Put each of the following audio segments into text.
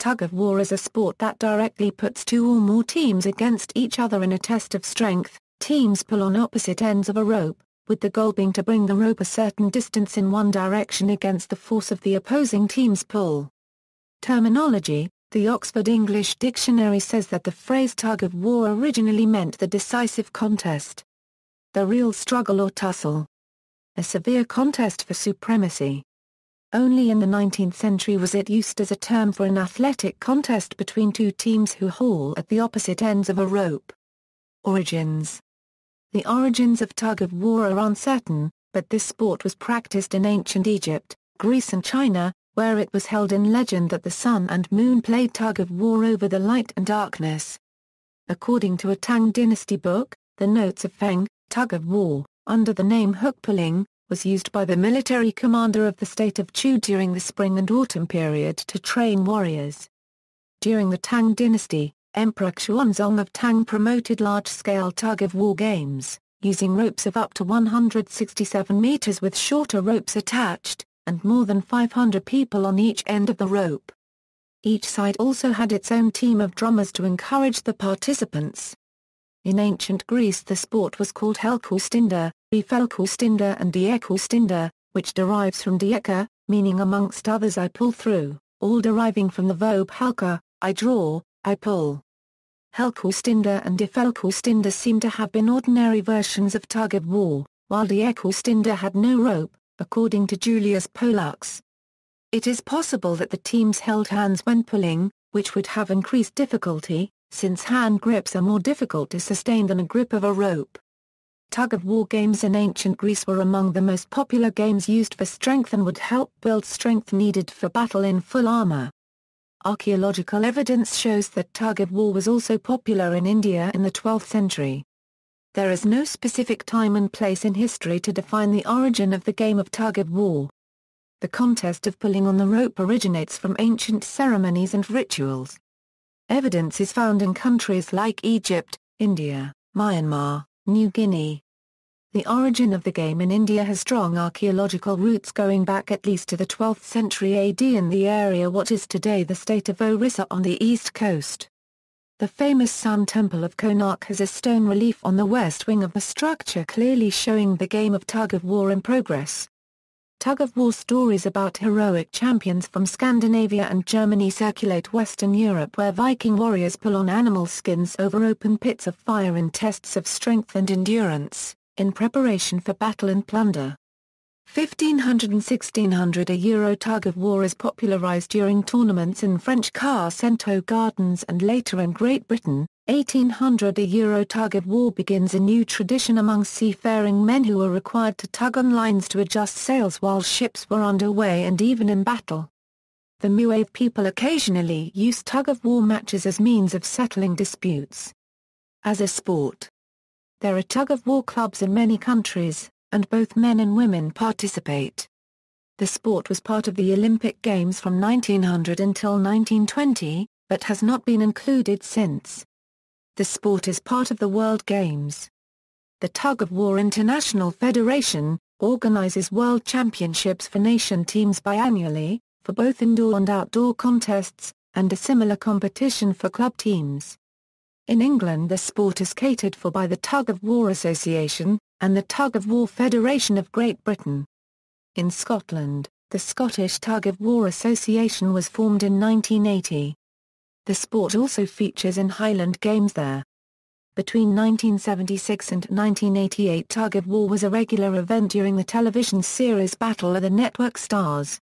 Tug-of-war is a sport that directly puts two or more teams against each other in a test of strength. Teams pull on opposite ends of a rope, with the goal being to bring the rope a certain distance in one direction against the force of the opposing team's pull. Terminology: the Oxford English Dictionary says that the phrase tug-of-war originally meant the decisive contest, the real struggle or tussle, a severe contest for supremacy. Only in the 19th century was it used as a term for an athletic contest between two teams who haul at the opposite ends of a rope. Origins: the origins of tug-of-war are uncertain, but this sport was practiced in ancient Egypt, Greece and China, where it was held in legend that the sun and moon played tug-of-war over the light and darkness. According to a Tang dynasty book, the Notes of Feng, tug-of-war, under the name hook-pulling, was used by the military commander of the state of Chu during the spring and autumn period to train warriors. During the Tang dynasty, Emperor Xuanzong of Tang promoted large-scale tug-of-war games, using ropes of up to 167 meters with shorter ropes attached, and more than 500 people on each end of the rope. Each side also had its own team of drummers to encourage the participants. In ancient Greece the sport was called helkoustinder, Ephelkoustinder and Diekoustinder, which derives from dieka, meaning amongst others I pull through, all deriving from the verb halka, I draw, I pull. Helkoustinder and Ephelkoustinder seem to have been ordinary versions of tug-of-war, while Diekoustinder had no rope, according to Julius Pollux. It is possible that the teams held hands when pulling, which would have increased difficulty, since hand grips are more difficult to sustain than a grip of a rope. Tug-of-war games in ancient Greece were among the most popular games used for strength and would help build strength needed for battle in full armor. Archaeological evidence shows that tug-of-war was also popular in India in the 12th century. There is no specific time and place in history to define the origin of the game of tug-of-war. The contest of pulling on the rope originates from ancient ceremonies and rituals. Evidence is found in countries like Egypt, India, Myanmar, New Guinea. The origin of the game in India has strong archaeological roots going back at least to the 12th century AD in the area what is today the state of Orissa on the east coast. The famous Sun Temple of Konark has a stone relief on the west wing of the structure clearly showing the game of tug-of-war in progress. Tug-of-war stories about heroic champions from Scandinavia and Germany circulate Western Europe where Viking warriors pull on animal skins over open pits of fire in tests of strength and endurance, in preparation for battle and plunder. 1500 and 1600 a Euro tug-of-war is popularized during tournaments in French Car-Cento gardens and later in Great Britain. 1800 a Euro tug-of-war begins a new tradition among seafaring men who were required to tug on lines to adjust sails while ships were underway and even in battle. The Muave people occasionally use tug-of-war matches as means of settling disputes. As a sport, there are tug-of-war clubs in many countries, and both men and women participate. The sport was part of the Olympic Games from 1900 until 1920, but has not been included since. The sport is part of the World Games. The Tug-of-War International Federation organizes world championships for nation teams biannually, for both indoor and outdoor contests, and a similar competition for club teams. In England the sport is catered for by the Tug-of-War Association, and the Tug-of-War Federation of Great Britain. In Scotland, the Scottish Tug-of-War Association was formed in 1980. The sport also features in Highland Games there. Between 1976 and 1988 tug-of-war was a regular event during the television series Battle of the Network Stars.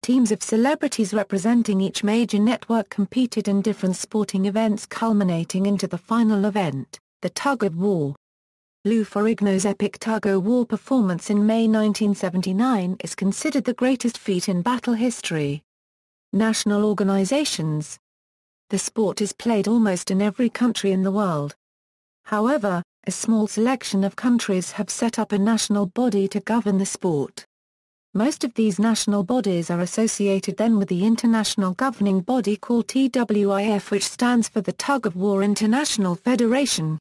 Teams of celebrities representing each major network competed in different sporting events culminating into the final event, the tug-of-war. Lou Ferrigno's epic tug-o-war performance in May 1979 is considered the greatest feat in battle history. National organizations. The sport is played almost in every country in the world. However, a small selection of countries have set up a national body to govern the sport. Most of these national bodies are associated then with the international governing body called TWIF, which stands for the Tug-of-War International Federation.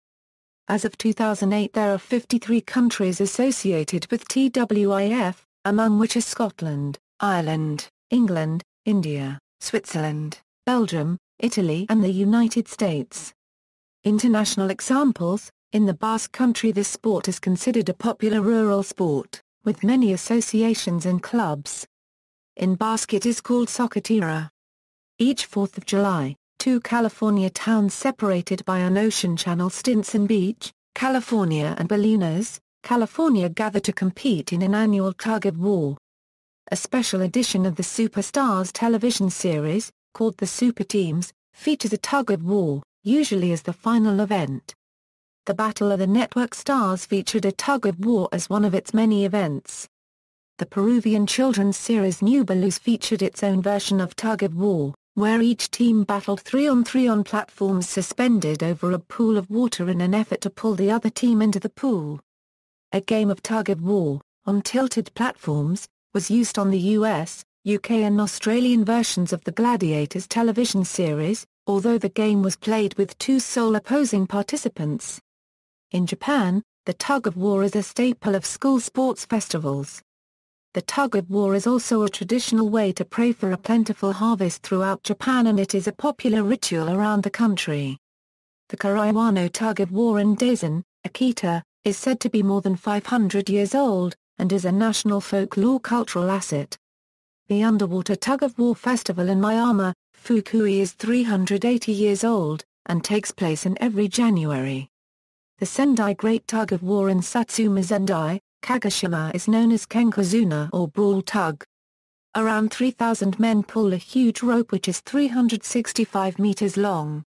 As of 2008 there are 53 countries associated with TWIF, among which are Scotland, Ireland, England, India, Switzerland, Belgium, Italy and the United States. International examples: in the Basque Country this sport is considered a popular rural sport, with many associations and clubs. In Basque it is called socatira. Each 4th of July, two California towns separated by an ocean channel, Stinson Beach, California and Bolinas, California, gather to compete in an annual tug-of-war. A special edition of the Superstars television series, called the Super Teams, features a tug-of-war, usually as the final event. The Battle of the Network Stars featured a tug-of-war as one of its many events. The Peruvian children's series Nubeluz featured its own version of tug-of-war, where each team battled 3-on-3 on platforms suspended over a pool of water in an effort to pull the other team into the pool. A game of tug-of-war, on tilted platforms, was used on the US, UK and Australian versions of the Gladiators television series, although the game was played with two sole opposing participants. In Japan, the tug-of-war is a staple of school sports festivals. The tug-of-war is also a traditional way to pray for a plentiful harvest throughout Japan, and it is a popular ritual around the country. The Karaiwano tug-of-war in Daisen, Akita, is said to be more than 500 years old, and is a national folklore cultural asset. The Underwater Tug-of-War Festival in Miyama, Fukui is 380 years old, and takes place in every January. The Sendai Great Tug-of-War in Satsuma Sendai, Kagoshima is known as Kenkozuna or Brawl Tug. Around 3,000 men pull a huge rope which is 365 meters long.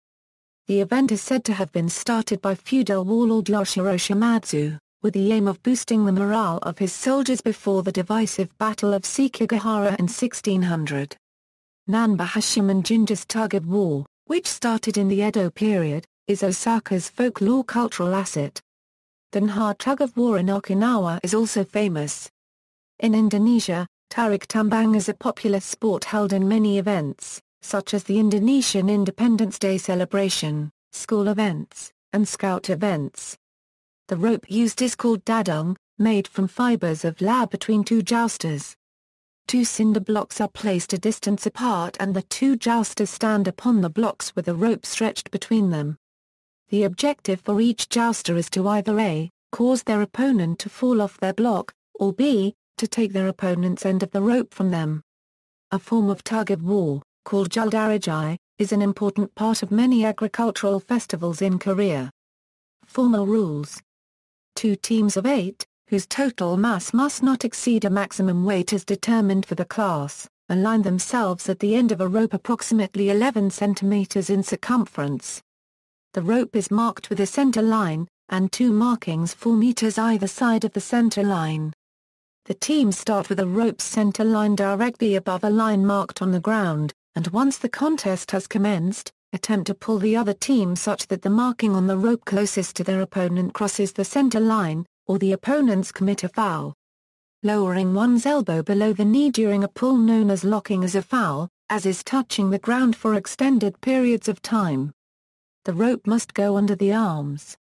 The event is said to have been started by feudal warlord Yoshiro Shimadzu, with the aim of boosting the morale of his soldiers before the divisive Battle of Sekigahara in 1600. Nanba Hashiman Jinja's tug-of-war, which started in the Edo period, is Osaka's folklore cultural asset. The Nha tug-of-war in Okinawa is also famous. In Indonesia, tarik tambang is a popular sport held in many events, such as the Indonesian Independence Day celebration, school events, and scout events. The rope used is called dadung, made from fibers of lab between two jousters. Two cinder blocks are placed a distance apart and the two jousters stand upon the blocks with a rope stretched between them. The objective for each jouster is to either A, cause their opponent to fall off their block, or B, to take their opponent's end of the rope from them. A form of tug-of-war, called juldarajai, is an important part of many agricultural festivals in Korea. Formal rules. 2 teams of 8, whose total mass must not exceed a maximum weight as determined for the class, align themselves at the end of a rope approximately 11 centimeters in circumference. The rope is marked with a center line, and 2 markings 4 meters either side of the center line. The teams start with a rope's center line directly above a line marked on the ground, and once the contest has commenced, attempt to pull the other team such that the marking on the rope closest to their opponent crosses the center line, or the opponents commit a foul. Lowering one's elbow below the knee during a pull known as locking is a foul, as is touching the ground for extended periods of time. The rope must go under the arms.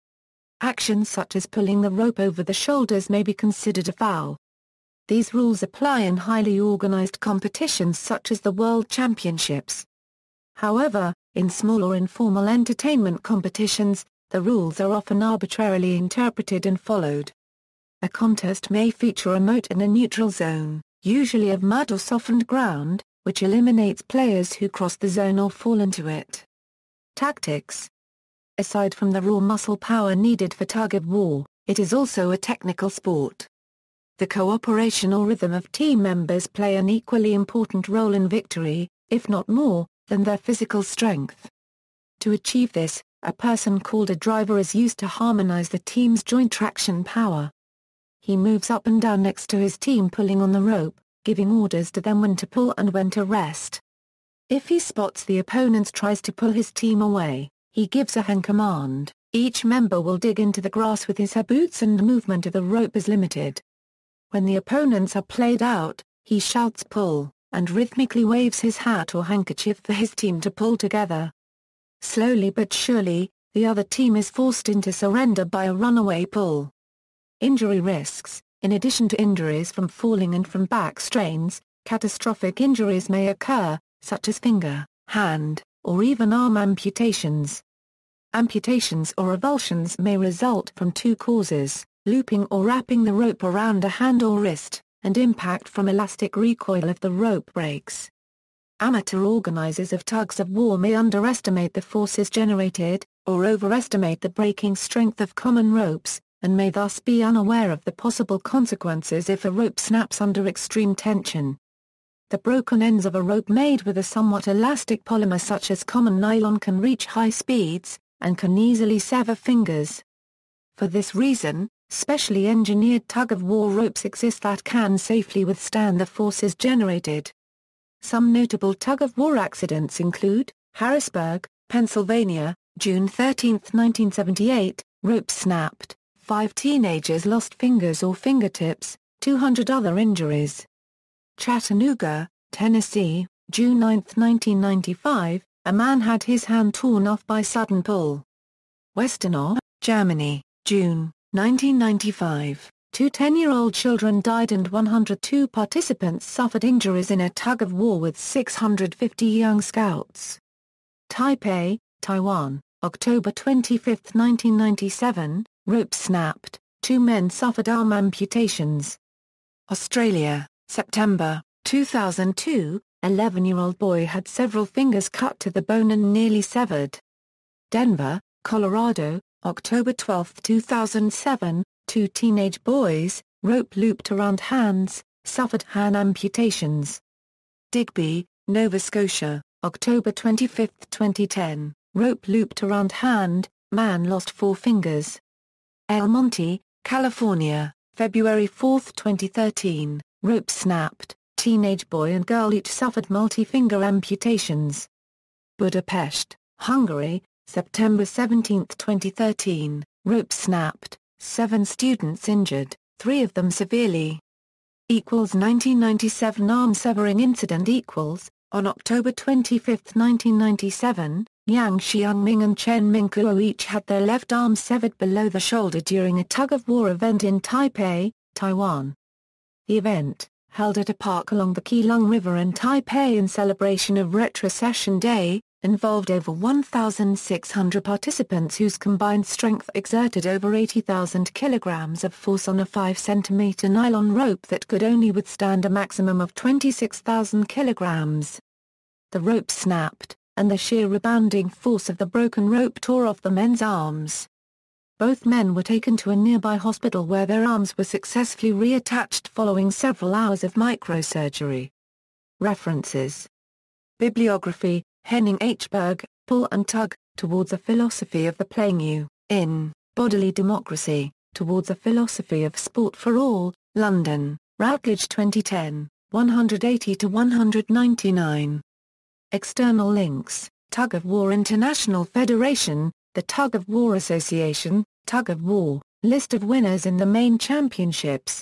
Actions such as pulling the rope over the shoulders may be considered a foul. These rules apply in highly organized competitions such as the World Championships. However, in small or informal entertainment competitions, the rules are often arbitrarily interpreted and followed. A contest may feature a moat in a neutral zone, usually of mud or softened ground, which eliminates players who cross the zone or fall into it. Tactics. Aside from the raw muscle power needed for tug-of-war, it is also a technical sport. The cooperation or rhythm of team members play an equally important role in victory, if not more, than their physical strength. To achieve this, a person called a driver is used to harmonize the team's joint traction power. He moves up and down next to his team pulling on the rope, giving orders to them when to pull and when to rest. If he spots the opponent tries to pull his team away, he gives a hand command. Each member will dig into the grass with his boots and movement of the rope is limited. When the opponents are played out, he shouts pull, and rhythmically waves his hat or handkerchief for his team to pull together. Slowly but surely, the other team is forced into surrender by a runaway pull. Injury risks. In addition to injuries from falling and from back strains, catastrophic injuries may occur, such as finger, hand, or even arm amputations. Amputations or avulsions may result from two causes: looping or wrapping the rope around a hand or wrist, and impact from elastic recoil if the rope breaks. Amateur organizers of tugs of war may underestimate the forces generated, or overestimate the breaking strength of common ropes, and may thus be unaware of the possible consequences if a rope snaps under extreme tension. The broken ends of a rope made with a somewhat elastic polymer such as common nylon can reach high speeds, and can easily sever fingers. For this reason, specially engineered tug-of-war ropes exist that can safely withstand the forces generated. Some notable tug-of-war accidents include: Harrisburg, Pennsylvania, June 13, 1978, rope snapped, 5 teenagers lost fingers or fingertips, 200 other injuries. Chattanooga, Tennessee, June 9, 1995, a man had his hand torn off by sudden pull. Westenau, Germany, June, 1995, 2 10-year-old children died and 102 participants suffered injuries in a tug-of-war with 650 young scouts. Taipei, Taiwan, October 25, 1997, rope snapped, 2 men suffered arm amputations. Australia, September, 2002, 11-year-old boy had several fingers cut to the bone and nearly severed. Denver, Colorado, October 12, 2007, 2 teenage boys, rope looped around hands, suffered hand amputations. Digby, Nova Scotia, October 25, 2010, rope looped around hand, man lost 4 fingers. El Monte, California, February 4, 2013, rope snapped, teenage boy and girl each suffered multi-finger amputations. Budapest, Hungary, September 17, 2013, rope snapped, 7 students injured, 3 of them severely. 1997 arm severing incident on October 25, 1997, Yang Xiangming and Chen Mingkuo each had their left arm severed below the shoulder during a tug-of-war event in Taipei, Taiwan. The event, held at a park along the Keelung River in Taipei in celebration of Retrocession Day, involved over 1,600 participants whose combined strength exerted over 80,000 kilograms of force on a 5-centimeter nylon rope that could only withstand a maximum of 26,000 kilograms. The rope snapped, and the sheer rebounding force of the broken rope tore off the men's arms. Both men were taken to a nearby hospital where their arms were successfully reattached following several hours of microsurgery. References. Bibliography: Henning H. Berg, Pull and Tug, Towards a Philosophy of the Playing U, in Bodily Democracy, Towards a Philosophy of Sport for All, London, Routledge 2010, 180-199. External links: Tug of War International Federation, the Tug of War Association, Tug of War, list of winners in the main championships.